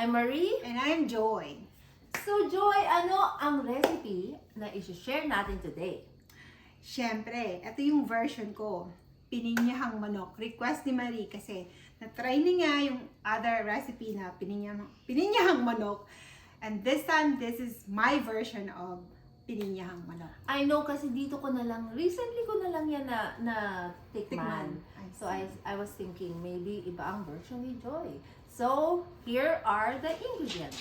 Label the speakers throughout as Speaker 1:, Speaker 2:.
Speaker 1: I'm Marie.
Speaker 2: And I'm Joy.
Speaker 1: So Joy, ano ang recipe na i-share natin today?
Speaker 2: Siyempre, ito yung version ko. Pininyahang manok. Request ni Marie kasi na-try niya yung other recipe na pininyahang manok. And this time, this is my version of pininyahang manok.
Speaker 1: I know kasi dito ko na lang, recently ko na lang yan na tikman. So I was thinking maybe iba ang version ni Joy. So here are the ingredients.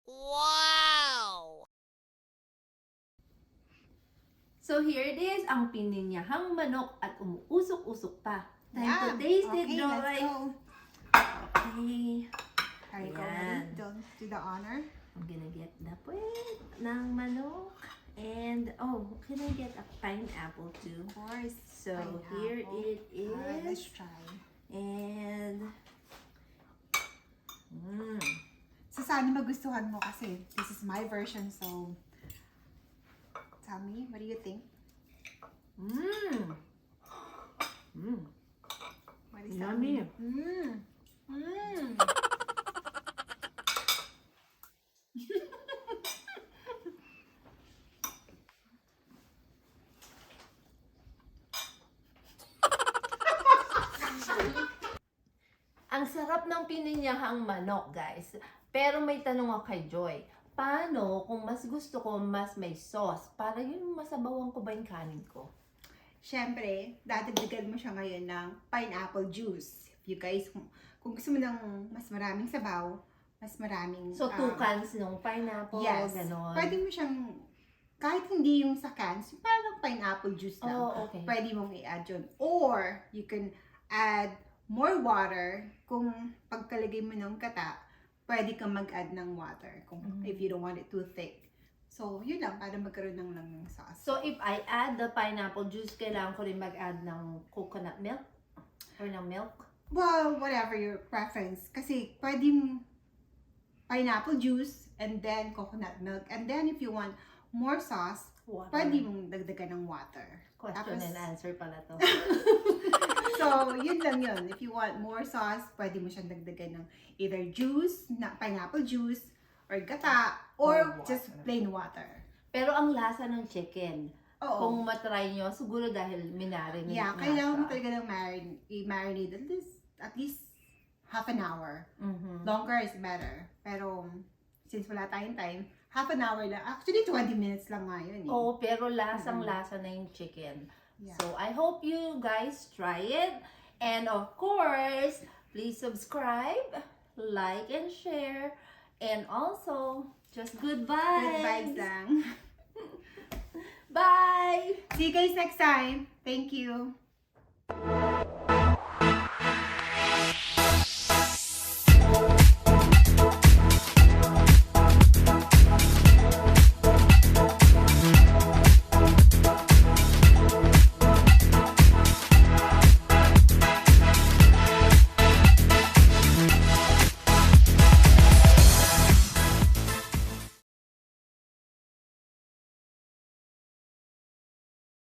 Speaker 3: Wow!
Speaker 1: So here it is, ang pininyahang manok at umuusok-usok pa. Time to taste it,
Speaker 2: okay,
Speaker 1: Joy.
Speaker 2: let's go.
Speaker 1: Okay.
Speaker 2: Here you go,
Speaker 1: Ayan.
Speaker 2: Marie. Don't do the honor.
Speaker 1: I'm gonna get the puwet ng manok. And, oh, can I get a pineapple too?
Speaker 2: Of course.
Speaker 1: So,
Speaker 2: Pineapple.
Speaker 1: here it is.
Speaker 2: Alright, let's try.
Speaker 1: And,
Speaker 2: So, sana magustuhan mo kasi this is my version. So, tell me, what do you think? What is that?
Speaker 1: Yummy. Ang sarap ng pininyahang manok, guys. Pero may tanong ako kay Joy. Paano kung mas gusto ko mas may sauce? Para yun masabawan ko ba yung kanin ko?
Speaker 2: Siyempre, dadagdagan mo siya ngayon ng pineapple juice. If you guys, kung gusto mo ng mas maraming sabaw, mas maraming...
Speaker 1: So, 2 cans ng pineapple,
Speaker 2: yes.
Speaker 1: ganon.
Speaker 2: Pwede mo siyang, kahit hindi yung sa cans, parang pineapple juice lang.
Speaker 1: Oh, okay.
Speaker 2: Pwede mong i-add yun. Or, you can add more water. Kung pagkalagay mo ng kata, pwede kang mag-add ng water. Kung if you don't want it too thick. So, yun lang, para magkaroon ng sauce.
Speaker 1: So, if I add the pineapple juice, kailangan ko rin mag-add ng coconut milk? Or ng milk?
Speaker 2: Well, whatever your preference. Kasi pwedeng pineapple juice and then coconut milk. And then if you want more sauce,
Speaker 1: Water.
Speaker 2: pwede mong dagdagan ng water.
Speaker 1: Question
Speaker 2: Tapos,
Speaker 1: and answer pala to.
Speaker 2: So, yun lang yun. If you want more sauce, pwede mo siyang dagdagan ng either juice, pineapple juice, or gata, or
Speaker 1: Or
Speaker 2: just
Speaker 1: water.
Speaker 2: plain water.
Speaker 1: Pero ang lasa ng chicken,
Speaker 2: Oo.
Speaker 1: kung matry nyo, siguro dahil minarinate
Speaker 2: Yeah,
Speaker 1: nga
Speaker 2: kailangan mo
Speaker 1: siya.
Speaker 2: talaga ng i-marinate at least half an hour.
Speaker 1: Mhm.
Speaker 2: Longer is better. Pero, since wala tayong time, half an hour lang. Actually, 20 minutes lang nga yun eh.
Speaker 1: Oo, pero lasang-lasa na yung chicken.
Speaker 2: Yeah.
Speaker 1: So, I hope you guys try it. And of course, please subscribe, like, and share. And also, just good
Speaker 2: Good
Speaker 1: vibes.
Speaker 2: vibes lang.
Speaker 1: Bye!
Speaker 2: See you guys next time. Thank you.